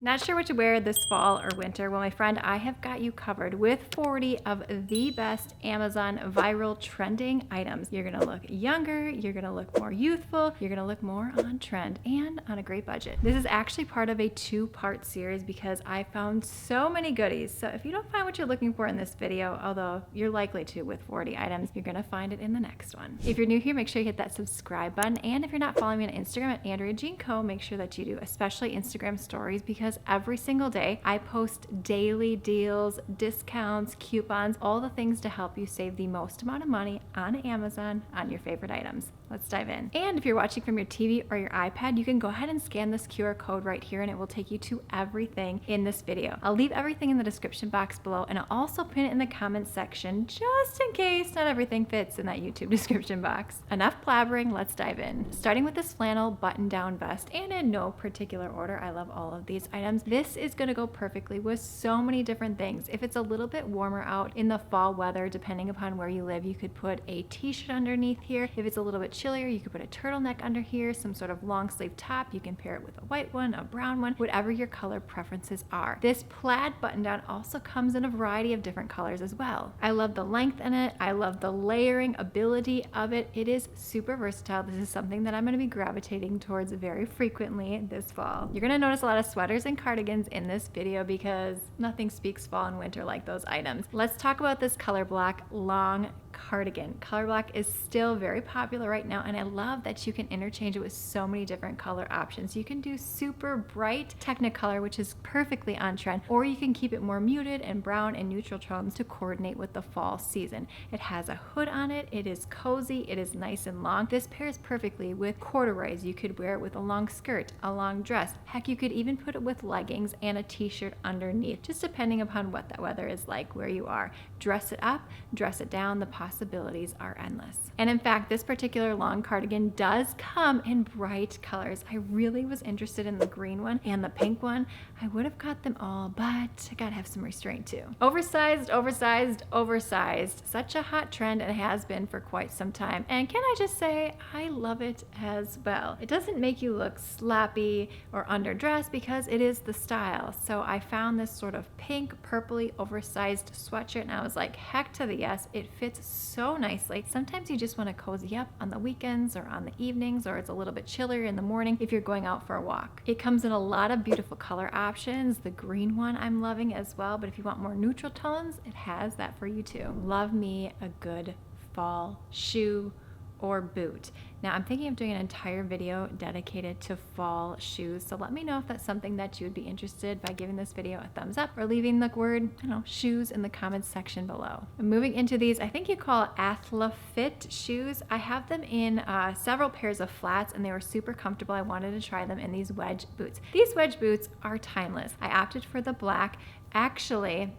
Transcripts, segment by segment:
Not sure what to wear this fall or winter? Well, my friend, I have got you covered with 40 of the best Amazon viral trending items. You're gonna look younger, you're gonna look more youthful, you're gonna look more on trend and on a great budget. This is actually part of a two-part series because I found so many goodies. So if you don't find what you're looking for in this video, although you're likely to with 40 items, you're gonna find it in the next one. If you're new here, make sure you hit that subscribe button. And if you're not following me on Instagram at Andrea Jean Co, make sure that you do, especially Instagram stories, because every single day I post daily deals, discounts, coupons, all the things to help you save the most amount of money on Amazon on your favorite items. Let's dive in. And if you're watching from your TV or your iPad, you can go ahead and scan this QR code right here and it will take you to everything in this video. I'll leave everything in the description box below and I'll also pin it in the comments section just in case not everything fits in that YouTube description box. Enough blabbering, let's dive in. Starting with this flannel button-down vest, and in no particular order, I love all of these items. This is gonna go perfectly with so many different things. If it's a little bit warmer out in the fall weather, depending upon where you live, you could put a t-shirt underneath here. If it's a little bit chillier, you could put a turtleneck under here, some sort of long sleeve top. You can pair it with a white one, a brown one, whatever your color preferences are. This plaid button down also comes in a variety of different colors as well. I love the length in it. I love the layering ability of it. It is super versatile. This is something that I'm going to be gravitating towards very frequently this fall. You're going to notice a lot of sweaters and cardigans in this video because nothing speaks fall and winter like those items. Let's talk about this color block long cardigan. Color block is still very popular right now, and I love that you can interchange it with so many different color options. You can do super bright Technicolor, which is perfectly on trend, or you can keep it more muted and brown and neutral tones to coordinate with the fall season. It has a hood on it, it is cozy, it is nice and long. This pairs perfectly with corduroys. You could wear it with a long skirt, a long dress. Heck, you could even put it with leggings and a t-shirt underneath, just depending upon what that weather is like where you are. Dress it up, dress it down, the possibilities are endless. And in fact, this particular long cardigan does come in bright colors. I really was interested in the green one and the pink one. I would have got them all, but I gotta have some restraint too. Oversized, oversized, oversized. Such a hot trend and has been for quite some time. And can I just say, I love it as well. It doesn't make you look sloppy or underdressed because it is the style. So I found this sort of pink, purpley, oversized sweatshirt and I was like, heck to the yes, it fits so nicely. Sometimes you just want to cozy up on the weekends or on the evenings, or it's a little bit chillier in the morning if you're going out for a walk. It comes in a lot of beautiful color options. The green one I'm loving as well, but if you want more neutral tones, it has that for you too. Love me a good fall shoe or boot. Now I'm thinking of doing an entire video dedicated to fall shoes, so let me know if that's something that you would be interested by giving this video a thumbs up or leaving the word, shoes in the comments section below. Moving into these, I think you call it AthlaFit shoes. I have them in several pairs of flats and they were super comfortable. I wanted to try them in these wedge boots. These wedge boots are timeless. I opted for the black. Actually,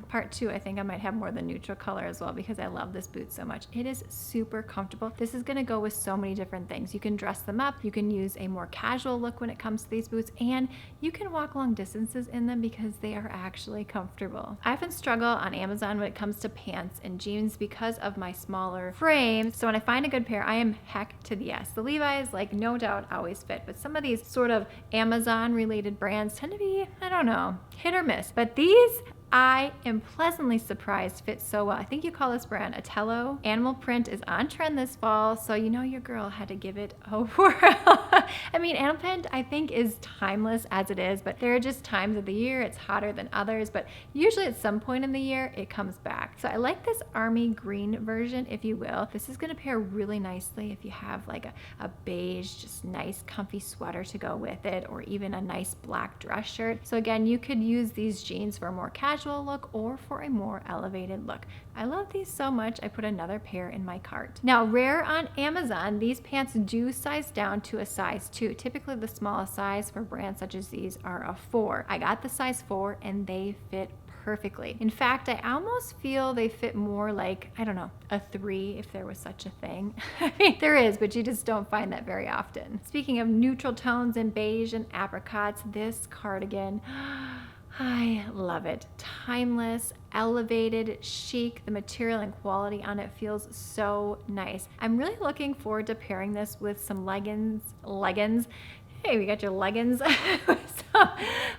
part two, I think I might have more than neutral color as well because I love this boot so much. It is super comfortable. This is gonna go with so many different things. You can dress them up, you can use a more casual look when it comes to these boots, and you can walk long distances in them because they are actually comfortable. I often struggle on Amazon when it comes to pants and jeans because of my smaller frame. So when I find a good pair, I am heck to the yes. The Levi's, like, no doubt always fit, but some of these sort of Amazon related brands tend to be, I don't know, hit or miss. But these, I am pleasantly surprised fit so well. I think you call this brand Atello. Animal print is on trend this fall, so you know your girl had to give it a whirl. I mean, animal print I think is timeless as it is, but there are just times of the year it's hotter than others, but usually at some point in the year it comes back. So I like this army green version, if you will. This is gonna pair really nicely if you have like a beige, just nice comfy sweater to go with it, or even a nice black dress shirt. So again, you could use these jeans for a more casual look or for a more elevated look. I love these so much, I put another pair in my cart. Now, rare on Amazon, these pants do size down to a size 2. Typically the smallest size for brands such as these are a 4. I got the size 4 and they fit perfectly. In fact, I almost feel they fit more like, I don't know, a 3 if there was such a thing. I mean, there is, but you just don't find that very often. Speaking of neutral tones and beige and apricots, this cardigan, I love it. Timeless, elevated, chic. The material and quality on it feels so nice. I'm really looking forward to pairing this with some leggings. Hey, we got your leggings.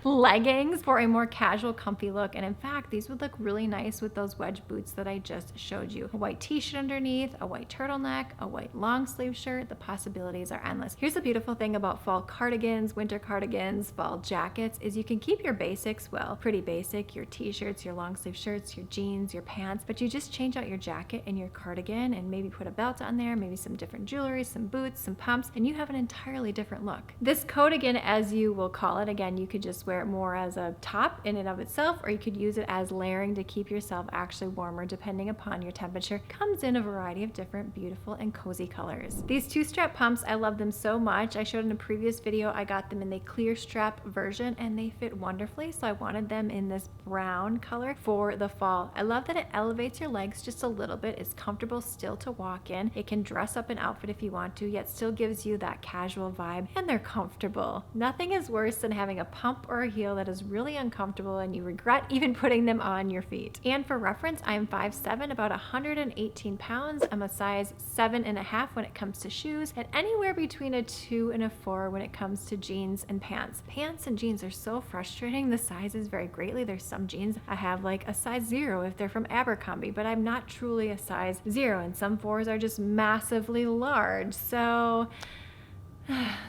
leggings for a more casual, comfy look. And in fact, these would look really nice with those wedge boots that I just showed you. A white t-shirt underneath, a white turtleneck, a white long sleeve shirt. The possibilities are endless. Here's the beautiful thing about fall cardigans, winter cardigans, fall jackets, is you can keep your basics, well, pretty basic, your t-shirts, your long sleeve shirts, your jeans, your pants, but you just change out your jacket and your cardigan and maybe put a belt on there, maybe some different jewelry, some boots, some pumps, and you have an entirely different look. This coatigan, as you will call it, again, you could just wear it more as a top in and of itself, or you could use it as layering to keep yourself actually warmer depending upon your temperature. Comes in a variety of different beautiful and cozy colors. These two-strap pumps, I love them so much. I showed in a previous video, I got them in the clear strap version and they fit wonderfully, so I wanted them in this brown color for the fall. I love that it elevates your legs just a little bit. It's comfortable still to walk in. It can dress up an outfit if you want to, yet still gives you that casual vibe, and they're comfortable. Nothing is worse than having a pump or a heel that is really uncomfortable and you regret even putting them on your feet. And for reference, I am 5'7", about 118 pounds. I'm a size 7.5 when it comes to shoes, and anywhere between a 2 and a 4 when it comes to jeans and pants. Pants and jeans are so frustrating. The sizes vary greatly. There's some jeans I have like a size 0 if they're from Abercrombie, but I'm not truly a size 0, and some 4s are just massively large. So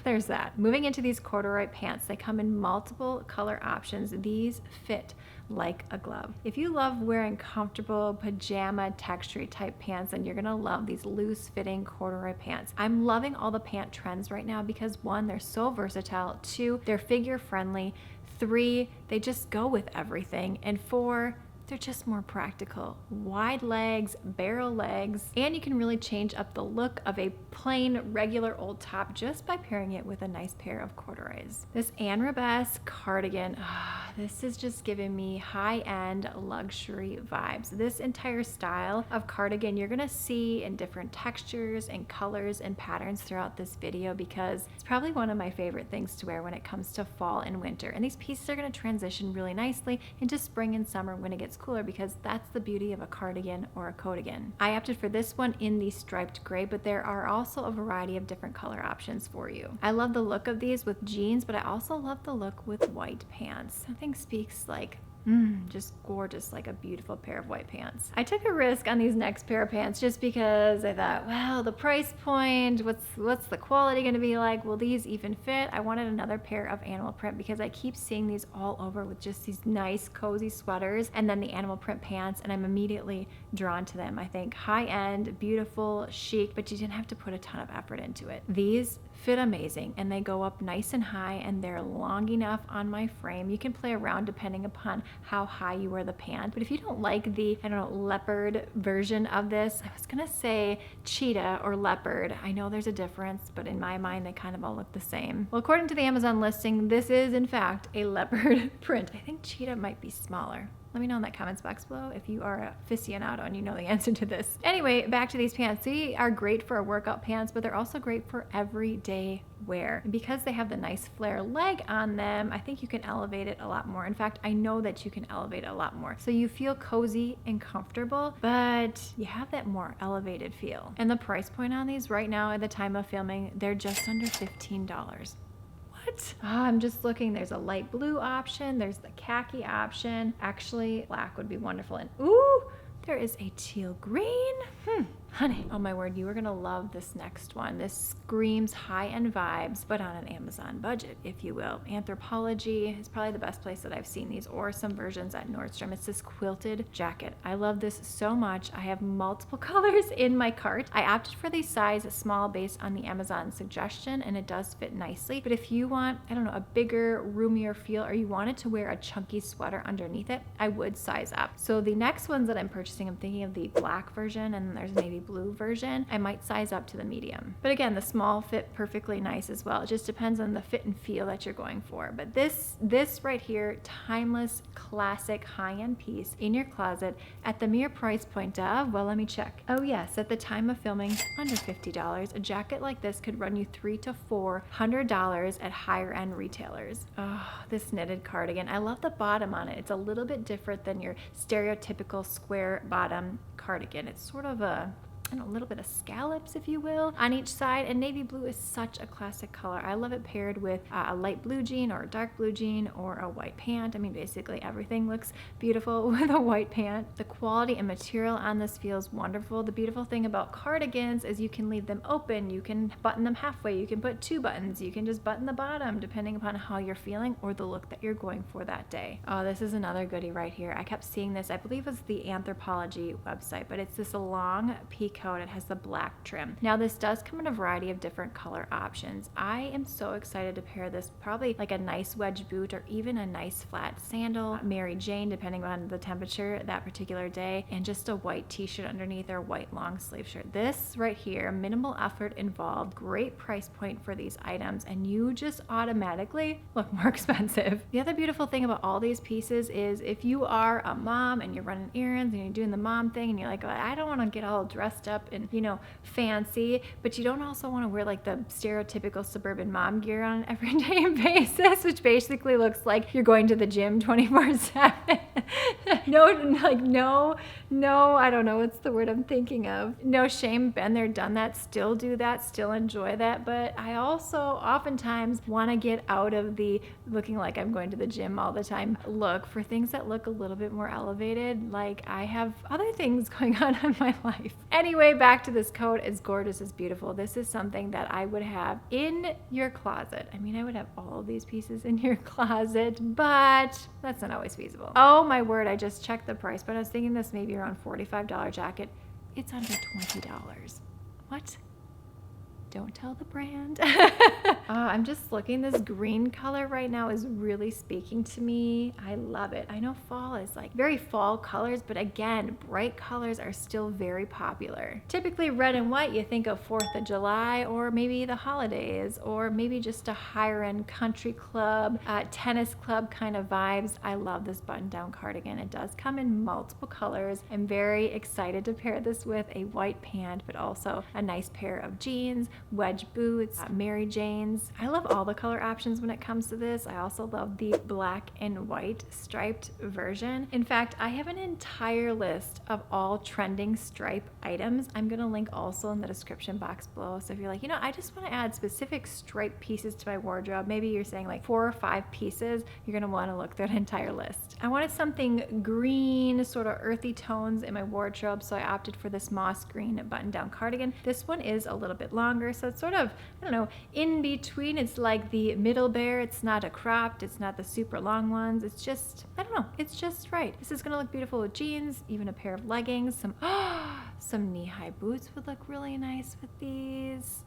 there's that. Moving into these corduroy pants, they come in multiple color options. These fit like a glove. If you love wearing comfortable pajama texture type pants, then you're gonna love these loose fitting corduroy pants. I'm loving all the pant trends right now because 1, they're so versatile, 2, they're figure friendly, 3, they just go with everything, and 4, they're just more practical. Wide legs, barrel legs, and you can really change up the look of a plain, regular old top just by pairing it with a nice pair of corduroys. This Anne Rabes cardigan, this is just giving me high-end luxury vibes. This entire style of cardigan you're gonna see in different textures and colors and patterns throughout this video because it's probably one of my favorite things to wear when it comes to fall and winter. And these pieces are gonna transition really nicely into spring and summer when it gets cooler, because that's the beauty of a cardigan or a coatigan. I opted for this one in the striped gray, but there are also a variety of different color options for you. I love the look of these with jeans, but I also love the look with white pants. Nothing speaks like just gorgeous, like a beautiful pair of white pants. I took a risk on these next pair of pants just because I thought, well, the price point, what's the quality gonna be like? Will these even fit? I wanted another pair of animal print because I keep seeing these all over with just these nice cozy sweaters and then the animal print pants, and I'm immediately drawn to them. I think high-end, beautiful, chic, but you didn't have to put a ton of effort into it. These fit amazing and they go up nice and high and they're long enough on my frame. You can play around depending upon how high you wear the pant, but if you don't like the, I don't know, leopard version of this, I was gonna say cheetah or leopard. I know there's a difference, but in my mind they kind of all look the same. Well, according to the Amazon listing, this is in fact a leopard print. I think cheetah might be smaller. Let me know in that comments box below if you are a aficionado and you know the answer to this. Anyway, back to these pants. They are great for workout pants, but they're also great for everyday wear. And because they have the nice flare leg on them, I think you can elevate it a lot more. In fact, I know that you can elevate it a lot more. So you feel cozy and comfortable, but you have that more elevated feel. And the price point on these right now at the time of filming, they're just under $15. I'm just looking. There's a light blue option. There's the khaki option. Actually, black would be wonderful. And ooh, there is a teal green. Honey, oh my word, you are gonna love this next one. This screams high-end vibes, but on an Amazon budget, if you will. Anthropologie is probably the best place that I've seen these, or some versions at Nordstrom. It's this quilted jacket. I love this so much. I have multiple colors in my cart. I opted for the size small based on the Amazon suggestion, and it does fit nicely. But if you want, I don't know, a bigger, roomier feel, or you wanted to wear a chunky sweater underneath it, I would size up. So the next ones that I'm purchasing, I'm thinking of the black version, and there's maybe blue version. I might size up to the medium. But again, the small fit perfectly nice as well. It just depends on the fit and feel that you're going for. But this right here, timeless, classic, high-end piece in your closet at the mere price point of, well, let me check. Oh yes, at the time of filming, under $50. A jacket like this could run you $300 to $400 at higher end retailers. Oh, this knitted cardigan. I love the bottom on it. It's a little bit different than your stereotypical square bottom cardigan. It's sort of a and a little bit of scallops, if you will, on each side. And navy blue is such a classic color. I love it paired with a light blue jean or a dark blue jean or a white pant. I mean, basically everything looks beautiful with a white pant. The quality and material on this feels wonderful. The beautiful thing about cardigans is you can leave them open. You can button them halfway. You can put 2 buttons. You can just button the bottom depending upon how you're feeling or the look that you're going for that day. Oh, this is another goodie right here. I kept seeing this. I believe it's the Anthropology website, but it's this long peacoat. It has the black trim. Now this does come in a variety of different color options. I am so excited to pair this probably like a nice wedge boot or even a nice flat sandal, Mary Jane, depending on the temperature that particular day, and just a white t-shirt underneath or white long sleeve shirt. This right here, minimal effort involved, great price point for these items, and you just automatically look more expensive. The other beautiful thing about all these pieces is if you are a mom and you're running errands and you're doing the mom thing and you're like, I don't want to get all dressed up and, you know, fancy, but you don't also want to wear like the stereotypical suburban mom gear on an everyday basis, which basically looks like you're going to the gym 24/7. No, I don't know what's the word I'm thinking of. No shame, been there, done that, still do that, still enjoy that, but I also oftentimes want to get out of the looking like I'm going to the gym all the time look for things that look a little bit more elevated, like I have other things going on in my life. Anyway, back to this coat. It's gorgeous, it's beautiful. This is something that I would have in your closet. I mean, I would have all of these pieces in your closet, but that's not always feasible. Oh my word, I just checked the price, but I was thinking this may be around $45 jacket. It's under $20. What? Don't tell the brand. I'm just looking. This green color right now is really speaking to me. I love it. I know fall is like very fall colors, but again, bright colors are still very popular. Typically red and white, you think of 4th of July or maybe the holidays or maybe just a higher end country club, tennis club kind of vibes. I love this button down cardigan. It does come in multiple colors. I'm very excited to pair this with a white pant, but also a nice pair of jeans, wedge boots, Mary Janes. I love all the color options when it comes to this. I also love the black and white striped version. In fact, I have an entire list of all trending stripe items. I'm gonna link also in the description box below. So if you're like, you know, I just wanna add specific stripe pieces to my wardrobe, maybe you're saying like 4 or 5 pieces, you're gonna wanna look through an entire list. I wanted something green, sort of earthy tones in my wardrobe, so I opted for this moss green button down cardigan. This one is a little bit longer, so it's sort of, I don't know, in between. It's like the middle bear. It's not a cropped, it's not the super long ones. It's just, I don't know, it's just right. This is gonna look beautiful with jeans, even a pair of leggings, some knee-high boots would look really nice with these.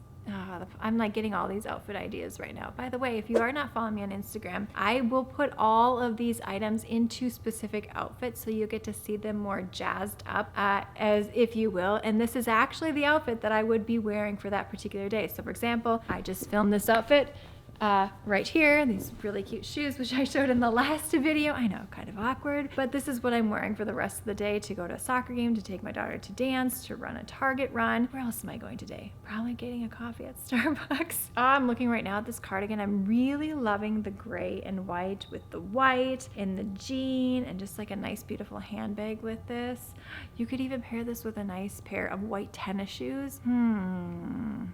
I'm like getting all these outfit ideas right now. By the way, if you are not following me on Instagram, I will put all of these items into specific outfits so you get to see them more jazzed up, as if you will. And this is actually the outfit that I would be wearing for that particular day. So for example, I just filmed this outfit right here, these really cute shoes, which I showed in the last video. I know, kind of awkward, but this is what I'm wearing for the rest of the day to go to a soccer game, to take my daughter to dance, to run a Target run. Where else am I going today? Probably getting a coffee at Starbucks. I'm looking right now at this cardigan. I'm really loving the gray and white with the white and the jean and just like a nice, beautiful handbag with this. You could even pair this with a nice pair of white tennis shoes. Even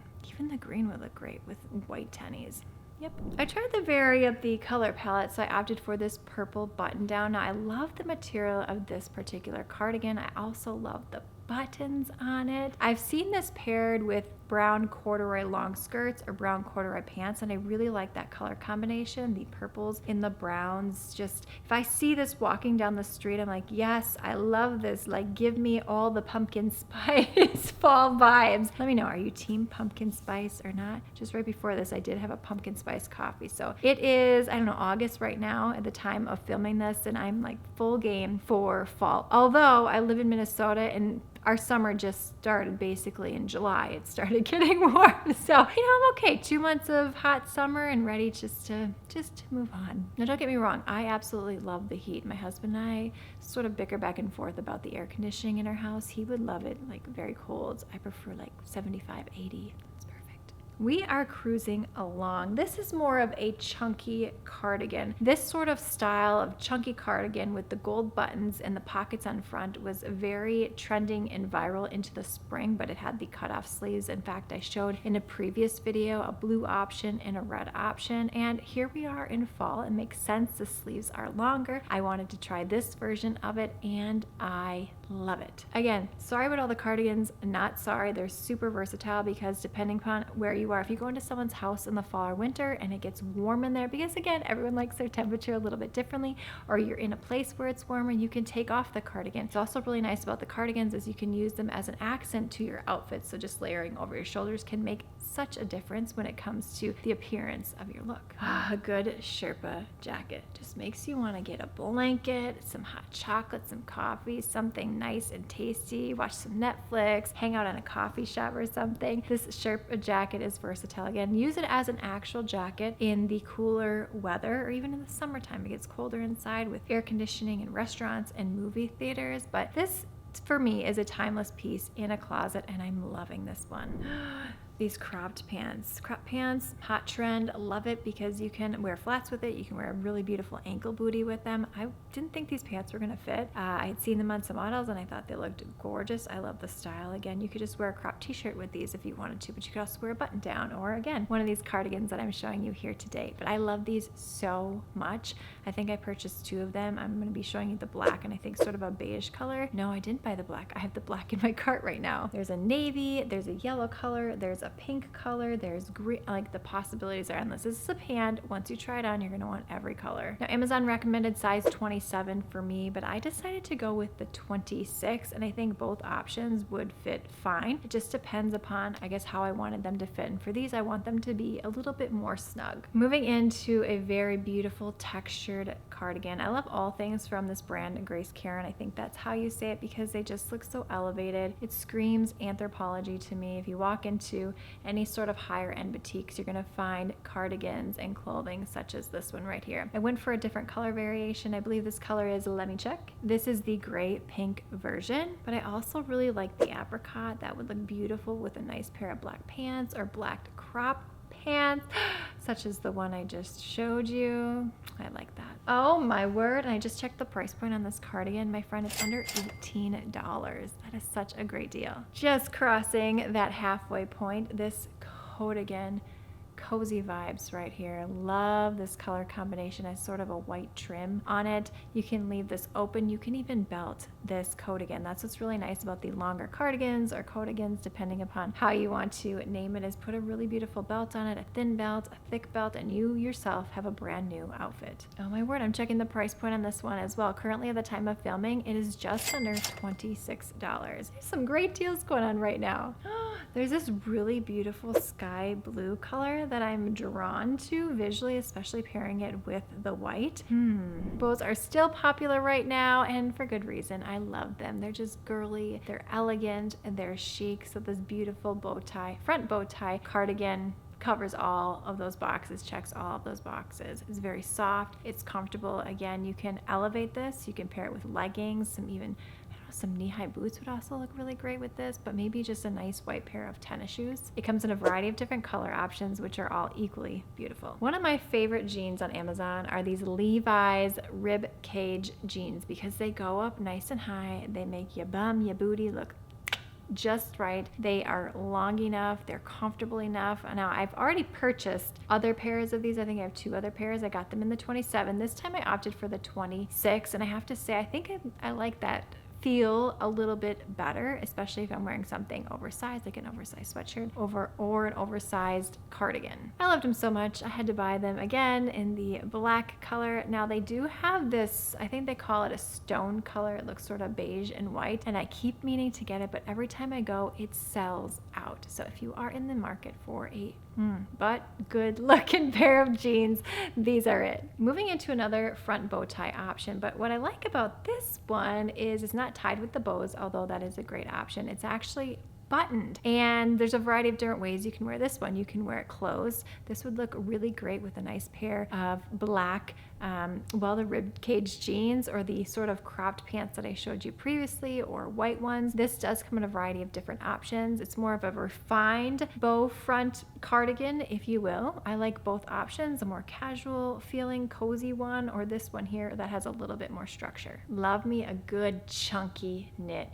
the green would look great with white tennies. Yep. I tried to vary up the color palette, so I opted for this purple button down. Now I love the material of this particular cardigan. I also love the buttons on it. I've seen this paired with brown corduroy long skirts or brown corduroy pants, and I really like that color combination, the purples in the browns. Just if I see this walking down the street, I'm like, yes, I love this. Like, give me all the pumpkin spice fall vibes. Let me know, are you team pumpkin spice or not? Just right before this, I did have a pumpkin spice coffee. So it is, I don't know, August right now at the time of filming this, and I'm like full game for fall. Although I live in Minnesota and our summer just started basically in July. It started getting warm. So, I'm okay. 2 months of hot summer and ready just to move on. Now, don't get me wrong. I absolutely love the heat. My husband and I sort of bicker back and forth about the air conditioning in our house. He would love it like very cold. I prefer like 75, 80. That's perfect. We are cruising along. This is more of a chunky cardigan. This sort of style of chunky cardigan with the gold buttons and the pockets on front was very trending and viral into the spring, but it had the cutoff sleeves. In fact, I showed in a previous video a blue option and a red option, and here we are in fall. It makes sense. The sleeves are longer. I wanted to try this version of it, and I love it. Again, sorry about all the cardigans, not sorry. They're super versatile because depending upon where you are, if you go into someone's house in the fall or winter and it gets warm in there, because again, everyone likes their temperature a little bit differently, or you're in a place where it's warmer, you can take off the cardigan. It's also really nice about the cardigans is you can use them as an accent to your outfit. So just layering over your shoulders can make such a difference when it comes to the appearance of your look. A good Sherpa jacket just makes you want to get a blanket, some hot chocolate, some coffee, something nice and tasty, watch some Netflix, hang out in a coffee shop or something. This Sherpa jacket is versatile. Again, use it as an actual jacket in the cooler weather or even in the summertime. It gets colder inside with air conditioning in restaurants and movie theaters, but this for me is a timeless piece in a closet, and I'm loving this one. These cropped pants. Crop pants, hot trend, love it because you can wear flats with it. You can wear a really beautiful ankle booty with them. I didn't think these pants were gonna fit. I had seen them on some models and I thought they looked gorgeous. I love the style. Again, you could just wear a crop t-shirt with these if you wanted to, but you could also wear a button down or again, one of these cardigans that I'm showing you here today. But I love these so much. I think I purchased 2 of them. I'm gonna be showing you the black and I think sort of a beige color. No, I didn't buy the black. I have the black in my cart right now. There's a navy, there's a yellow color, there's a pink color, there's green, like the possibilities are endless. This is a pant. Once you try it on, you're gonna want every color. Now, Amazon recommended size 27 for me, but I decided to go with the 26, and I think both options would fit fine. It just depends upon, I guess, how I wanted them to fit. And for these, I want them to be a little bit more snug. Moving into a very beautiful textured cardigan. I love all things from this brand, Grace Karen. I think that's how you say it because they just look so elevated. It screams anthropology to me. If you walk into any sort of higher end boutiques, you're gonna find cardigans and clothing such as this one right here. I went for a different color variation. I believe this color is, let me check. This is the gray pink version, but I also really like the apricot. That would look beautiful with a nice pair of black pants or black crop pants, such as the one I just showed you. I like that. Oh my word, and I just checked the price point on this cardigan. My friend, it's under $18. That is such a great deal. Just crossing that halfway point, this coatigan, cozy vibes right here. Love this color combination as sort of a white trim on it. You can leave this open. You can even belt this coatigan. That's what's really nice about the longer cardigans or coatigans, depending upon how you want to name it, is put a really beautiful belt on it, a thin belt, a thick belt, and you yourself have a brand new outfit. Oh my word, I'm checking the price point on this one as well. Currently at the time of filming, it is just under $26. There's some great deals going on right now. There's this really beautiful sky blue color that I'm drawn to visually, especially pairing it with the white. Bows are still popular right now, and for good reason. I love them. They're just girly, they're elegant, and they're chic. So this beautiful bow tie, front bow tie cardigan covers all of those boxes, checks all of those boxes. It's very soft, it's comfortable. Again, you can elevate this. You can pair it with leggings, some knee-high boots would also look really great with this, but maybe just a nice white pair of tennis shoes. It comes in a variety of different color options, which are all equally beautiful. One of my favorite jeans on Amazon are these Levi's rib cage jeans because they go up nice and high. They make your bum, your booty look just right. They are long enough, they're comfortable enough. Now I've already purchased other pairs of these. I think I have 2 other pairs. I got them in the 27. This time I opted for the 26, and I have to say I think I like that feel a little bit better, especially if I'm wearing something oversized, like an oversized sweatshirt or an oversized cardigan. I loved them so much, I had to buy them again in the black color. Now they do have this, I think they call it a stone color. It looks sort of beige and white, and I keep meaning to get it, but every time I go, it sells out. So if you are in the market for a but good looking pair of jeans, these are it. Moving into another front bow tie option, but what I like about this one is it's not tied with the bows, although that is a great option. It's actually buttoned. And there's a variety of different ways you can wear this one. You can wear it closed. This would look really great with a nice pair of black the rib cage jeans, or the sort of cropped pants that I showed you previously, or white ones. This does come in a variety of different options. It's more of a refined bow front cardigan, if you will. I like both options, a more casual feeling cozy one, or this one here that has a little bit more structure. Love me a good chunky knit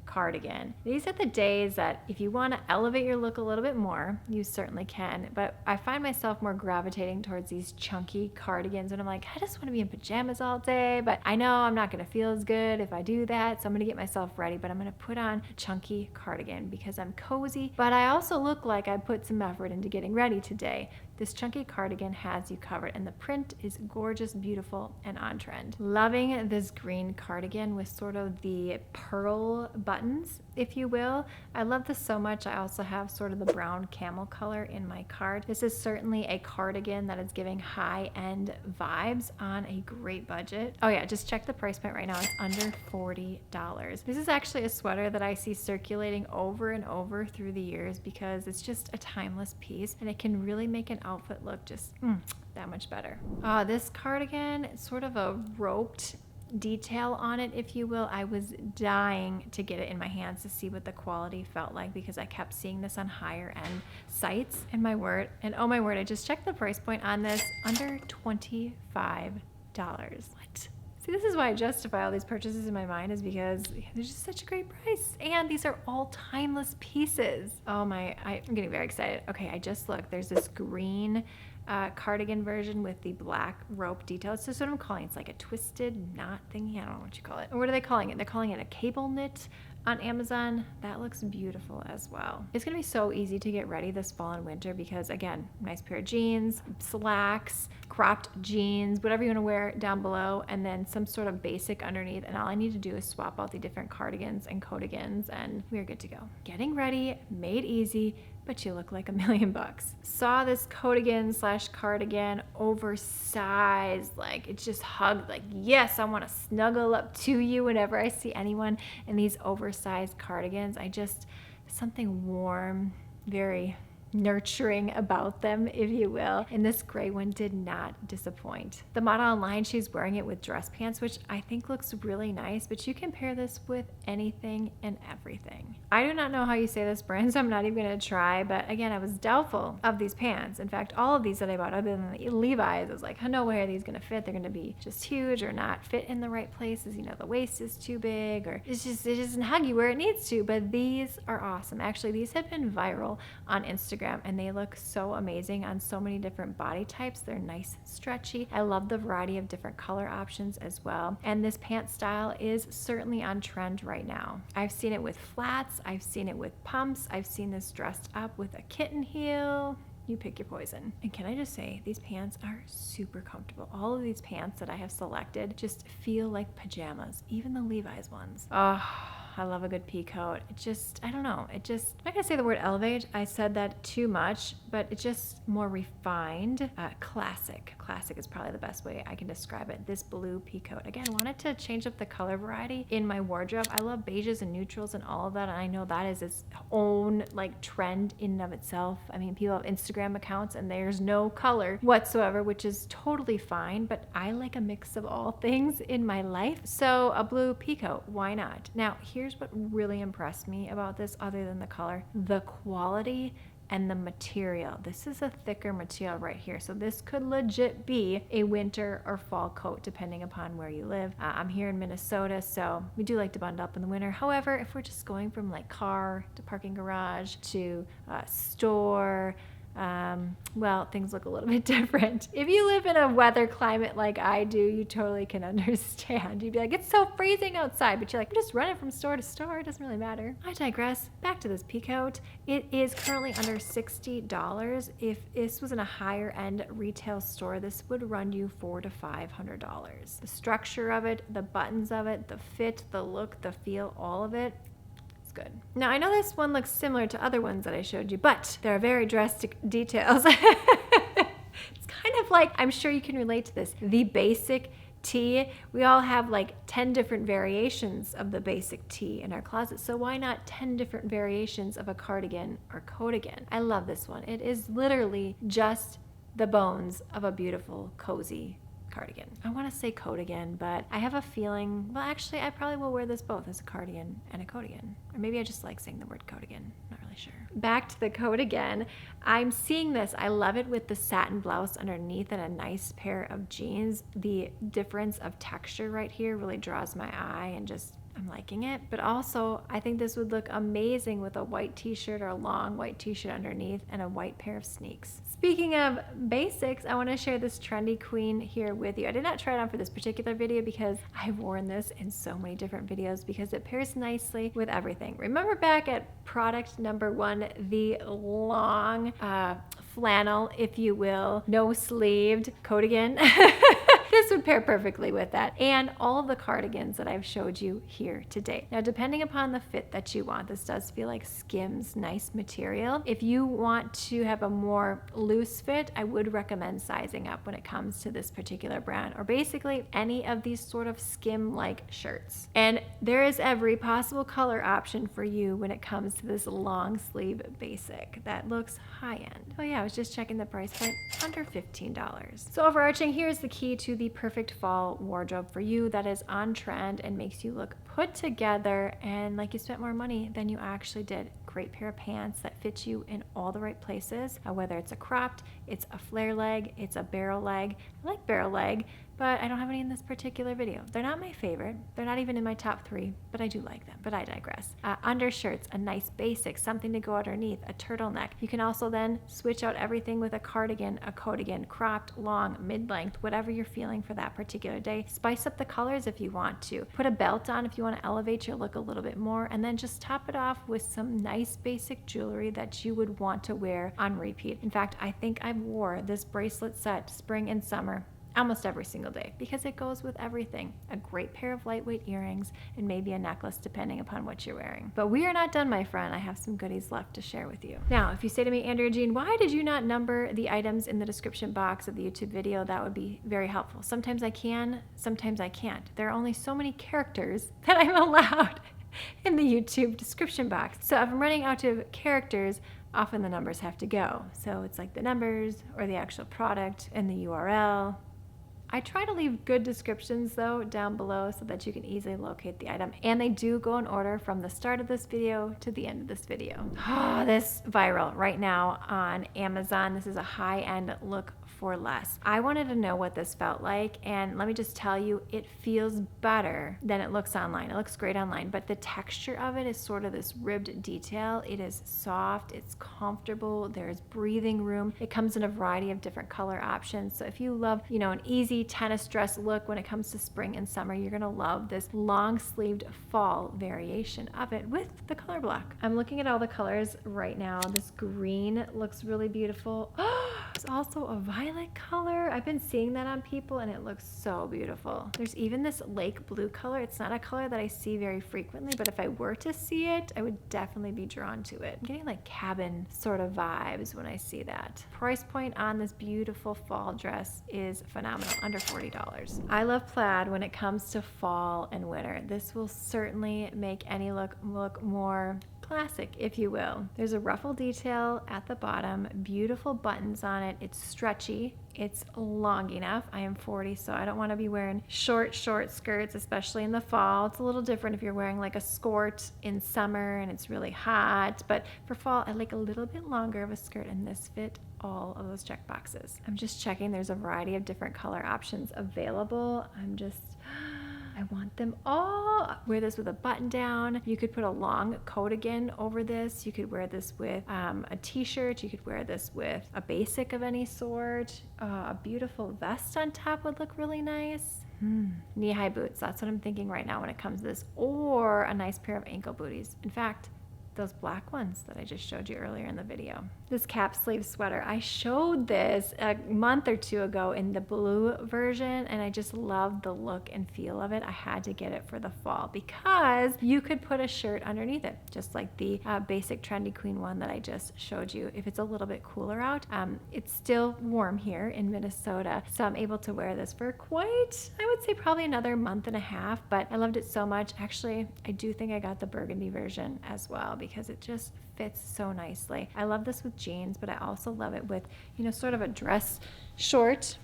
cardigan. These are the days that if you want to elevate your look a little bit more, you certainly can, but I find myself more gravitating towards these chunky cardigans when I'm like, I just want to be in pajamas all day, but I know I'm not going to feel as good if I do that, so I'm going to get myself ready, but I'm going to put on a chunky cardigan because I'm cozy, but I also look like I put some effort into getting ready today. This chunky cardigan has you covered, and the print is gorgeous, beautiful, and on trend. Loving this green cardigan with sort of the pearl buttons, if you will. I love this so much. I also have sort of the brown camel color in my card. This is certainly a cardigan that is giving high-end vibes on a great budget. Oh yeah, just check the price point right now. It's under $40. This is actually a sweater that I see circulating over and over through the years because it's just a timeless piece, and it can really make an outfit look just that much better. This cardigan, it's sort of a roped detail on it, if you will. I was dying to get it in my hands to see what the quality felt like because I kept seeing this on higher end sites, and oh my word, I just checked the price point on this, under $25. What? See, this is why I justify all these purchases in my mind, is because they're just such a great price. And these are all timeless pieces. I'm getting very excited. Okay, I just looked. There's this green cardigan version with the black rope detail. It's just what I'm calling it. It's like a twisted knot thingy. I don't know what you call it. Or what are they calling it? They're calling it a cable knit on Amazon. That looks beautiful as well. It's gonna be so easy to get ready this fall and winter because, again, nice pair of jeans, slacks, cropped jeans, whatever you want to wear down below, and then some sort of basic underneath. And all I need to do is swap out the different cardigans and coatigans, and we're good to go. Getting ready, made easy, but you look like $1 million. Saw this coatigan / cardigan, oversized, like it just hugged, like, yes, I want to snuggle up to you whenever I see anyone in these oversized cardigans. Something warm, very nurturing about them, if you will. And this gray one did not disappoint. The model online, she's wearing it with dress pants, which I think looks really nice, but you can pair this with anything and everything. I do not know how you say this brand, so I'm not even going to try, but again, I was doubtful of these pants. In fact, all of these that I bought, other than the Levi's, I was like, no way are these going to fit. They're going to be just huge or not fit in the right places. You know, the waist is too big, or it doesn't hug you where it needs to, but these are awesome. Actually, these have been viral on Instagram, and they look so amazing on so many different body types. They're nice and stretchy. I love the variety of different color options as well. And this pant style is certainly on trend right now. I've seen it with flats. I've seen it with pumps. I've seen this dressed up with a kitten heel. You pick your poison. And can I just say, these pants are super comfortable. All of these pants that I have selected just feel like pajamas, even the Levi's ones. I love a good peacoat. I don't know. I'm not gonna say the word elevate. I said that too much, but it's just more refined. Classic. Classic is probably the best way I can describe it. This blue peacoat. Again, wanted to change up the color variety in my wardrobe. I love beiges and neutrals and all of that, and I know that is its own like trend in and of itself. I mean, people have Instagram accounts and there's no color whatsoever, which is totally fine, but I like a mix of all things in my life. So a blue peacoat, why not? Now, here's what really impressed me about this, other than the color: the quality and the material. This is a thicker material right here, so this could legit be a winter or fall coat depending upon where you live. I'm here in Minnesota, so we do like to bundle up in the winter. However, if we're just going from like car to parking garage to store, things look a little bit different. If you live in a weather climate like I do, you totally can understand. You'd be like, it's so freezing outside, but you're like, I'm just running from store to store. It doesn't really matter. I digress. Back to this peacoat. It is currently under $60. If this was in a higher end retail store, this would run you $400 to $500. The structure of it, the buttons of it, the fit, the look, the feel, all of it, good. Now, I know this one looks similar to other ones that I showed you, but there are very drastic details. It's kind of like, I'm sure you can relate to this, the basic tee. We all have like 10 different variations of the basic tee in our closet. So why not 10 different variations of a cardigan or coatigan? I love this one. It is literally just the bones of a beautiful, cozy cardigan. I want to say coatigan, but I have a feeling, well, actually, I probably will wear this both as a cardigan and a coatigan. Or maybe I just like saying the word coatigan. Not really sure. Back to the coatigan. I'm seeing this. I love it with the satin blouse underneath and a nice pair of jeans. The difference of texture right here really draws my eye and just I'm liking it. But also, I think this would look amazing with a white t-shirt or a long white t-shirt underneath and a white pair of sneaks. Speaking of basics, I want to share this trendy queen here with you. I did not try it on for this particular video because I've worn this in so many different videos because it pairs nicely with everything. Remember back at product number 1, the long flannel, if you will, no sleeved coatigan. This would pair perfectly with that, and all of the cardigans that I've showed you here today. Now, depending upon the fit that you want, this does feel like Skims nice material. If you want to have a more loose fit, I would recommend sizing up when it comes to this particular brand, or basically any of these sort of skim-like shirts. And there is every possible color option for you when it comes to this long sleeve basic that looks high-end. Oh yeah, I was just checking the price point, under $15. So overarching, here's the key to the perfect fall wardrobe for you that is on trend and makes you look put together and like you spent more money than you actually did. Great pair of pants that fit you in all the right places, whether it's a cropped, it's a flare leg, it's a barrel leg. I like barrel leg, but I don't have any in this particular video. They're not my favorite. They're not even in my top 3, but I do like them, but I digress. Undershirts, a nice basic, something to go underneath, a turtleneck. You can also then switch out everything with a cardigan, a coatigan, cropped, long, mid-length, whatever you're feeling for that particular day. Spice up the colors if you want to. Put a belt on if you want to elevate your look a little bit more, and then just top it off with some nice basic jewelry that you would want to wear on repeat. In fact, I think I wore this bracelet set spring and summer almost every single day because it goes with everything. A great pair of lightweight earrings and maybe a necklace depending upon what you're wearing. But we are not done, my friend. I have some goodies left to share with you. Now, if you say to me, Andrea Jean, why did you not number the items in the description box of the YouTube video? That would be very helpful. Sometimes I can, sometimes I can't. There are only so many characters that I'm allowed in the YouTube description box. So if I'm running out of characters, often the numbers have to go. So it's like the numbers or the actual product and the URL. I try to leave good descriptions though down below so that you can easily locate the item, and they do go in order from the start of this video to the end of this video. Oh, this viral right now on Amazon. This is a high-end look for less. I wanted to know what this felt like, and let me just tell you, it feels better than it looks online. It looks great online, but the texture of it is sort of this ribbed detail. It is soft, it's comfortable, there's breathing room. It comes in a variety of different color options. So if you love, you know, an easy tennis dress look when it comes to spring and summer, you're gonna love this long-sleeved fall variation of it with the color block. I'm looking at all the colors right now. This green looks really beautiful. It's also a violet color. I've been seeing that on people and it looks so beautiful. There's even this lake blue color. It's not a color that I see very frequently, but if I were to see it, I would definitely be drawn to it. I'm getting like cabin sort of vibes when I see that. Price point on this beautiful fall dress is phenomenal, under $40. I love plaid when it comes to fall and winter. This will certainly make any look more classic, if you will. There's a ruffle detail at the bottom, beautiful buttons on it. It's stretchy, it's long enough. I am 40, so I don't want to be wearing short skirts, especially in the fall. It's a little different if you're wearing like a skirt in summer and it's really hot, but for fall, I like a little bit longer of a skirt, and this fit all of those check boxes. I'm just checking. There's a variety of different color options available. I want them all. Wear this with a button down. You could put a long coatigan over this. You could wear this with a t-shirt. You could wear this with a basic of any sort. A beautiful vest on top would look really nice. Knee-high boots. That's what I'm thinking right now when it comes to this. Or a nice pair of ankle booties. In fact, those black ones that I just showed you earlier in the video. This cap sleeve sweater, I showed this a month or two ago in the blue version, and I just love the look and feel of it. I had to get it for the fall because you could put a shirt underneath it, just like the basic trendy queen one that I just showed you. If it's a little bit cooler out, it's still warm here in Minnesota, so I'm able to wear this for quite, I would say probably another month and a half, but I loved it so much. Actually, I do think I got the burgundy version as well because it just fits so nicely. I love this with jeans, but I also love it with, you know, sort of a dress short,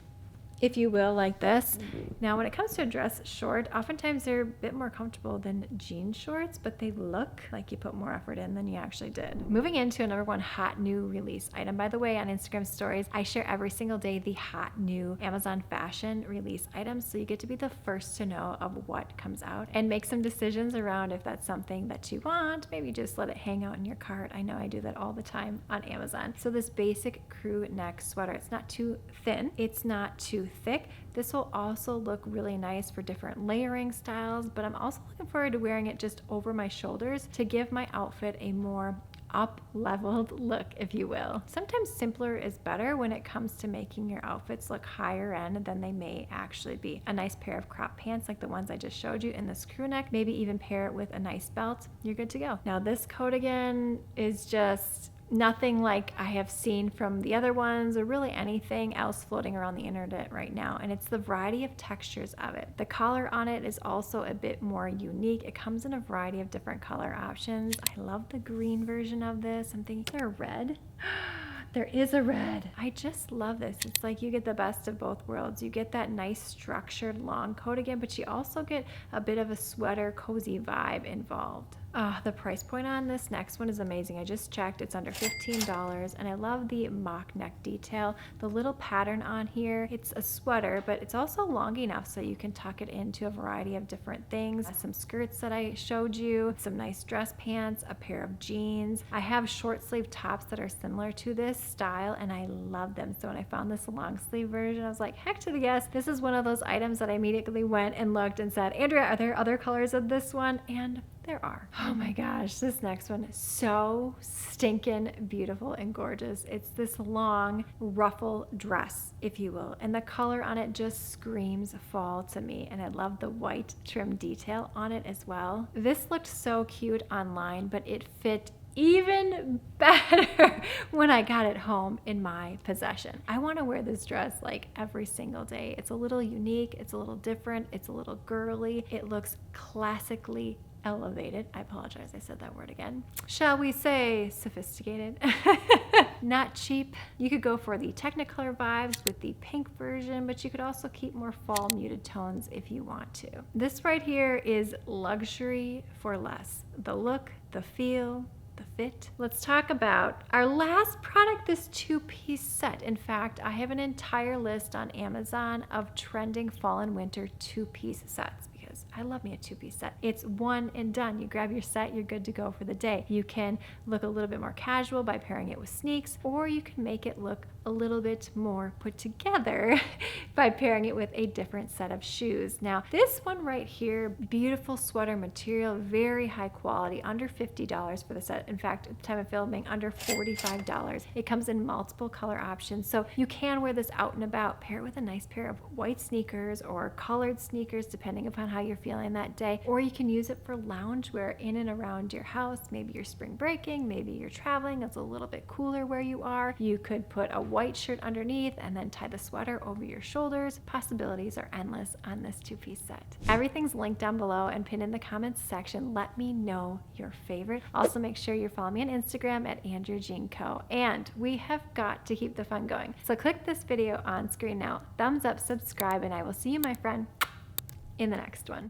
if you will, like this. Now, when it comes to a dress short, oftentimes they're a bit more comfortable than jean shorts, but they look like you put more effort in than you actually did. Moving into another one hot new release item. By the way, on Instagram stories, I share every single day the hot new Amazon fashion release items, so you get to be the first to know of what comes out and make some decisions around if that's something that you want. Maybe just let it hang out in your cart. I know I do that all the time on Amazon. So this basic crew neck sweater, it's not too thin, it's not too thick. This will also look really nice for different layering styles, but I'm also looking forward to wearing it just over my shoulders to give my outfit a more up-leveled look, if you will. Sometimes simpler is better when it comes to making your outfits look higher end than they may actually be. A nice pair of crop pants like the ones I just showed you in this crew neck, maybe even pair it with a nice belt, you're good to go. Now this coatigan is just nothing like I have seen from the other ones or really anything else floating around the internet right now, and it's the variety of textures of it. The collar on it is also a bit more unique. It comes in a variety of different color options. I love the green version of this. I'm thinking, is there a red? There is a red. I just love this. It's like you get the best of both worlds. You get that nice structured long coat again, but you also get a bit of a sweater cozy vibe involved. The price point on this next one is amazing. I just checked, it's under $15, and I love the mock neck detail. The little pattern on here, it's a sweater, but it's also long enough so you can tuck it into a variety of different things. Some skirts that I showed you, some nice dress pants, a pair of jeans. I have short sleeve tops that are similar to this style, and I love them. So when I found this long sleeve version, I was like, heck to the yes. This is one of those items that I immediately went and looked and said, Andrea, are there other colors of this one? And there are. Oh my gosh, this next one is so stinking beautiful and gorgeous. It's this long ruffle dress, if you will, and the color on it just screams fall to me, and I love the white trim detail on it as well. This looked so cute online, but it fit even better when I got it home in my possession. I want to wear this dress like every single day. It's a little unique, it's a little different, it's a little girly. It looks classically elevated. I apologize, I said that word again. Shall we say sophisticated? Not cheap. You could go for the Technicolor vibes with the pink version, but you could also keep more fall muted tones if you want to. This right here is luxury for less. The look, the feel, the fit. Let's talk about our last product, this two-piece set. In fact, I have an entire list on Amazon of trending fall and winter two-piece sets because I love me a two-piece set. It's one and done. You grab your set, you're good to go for the day. You can look a little bit more casual by pairing it with sneaks, or you can make it look a little bit more put together by pairing it with a different set of shoes. Now, this one right here, beautiful sweater material, very high quality, under $50 for the set. In fact, at the time of filming, under $45. It comes in multiple color options, so you can wear this out and about. Pair it with a nice pair of white sneakers or colored sneakers, depending upon how you're feeling that day, or you can use it for loungewear in and around your house. Maybe you're spring breaking, maybe you're traveling, it's a little bit cooler where you are. You could put a white shirt underneath and then tie the sweater over your shoulders. Possibilities are endless on this two-piece set. Everything's linked down below and pinned in the comments section. Let me know your favorite. Also, make sure you're following me on Instagram at AndreaJeanCo. And we have got to keep the fun going. So click this video on screen now, thumbs up, subscribe, and I will see you, my friend, in the next one.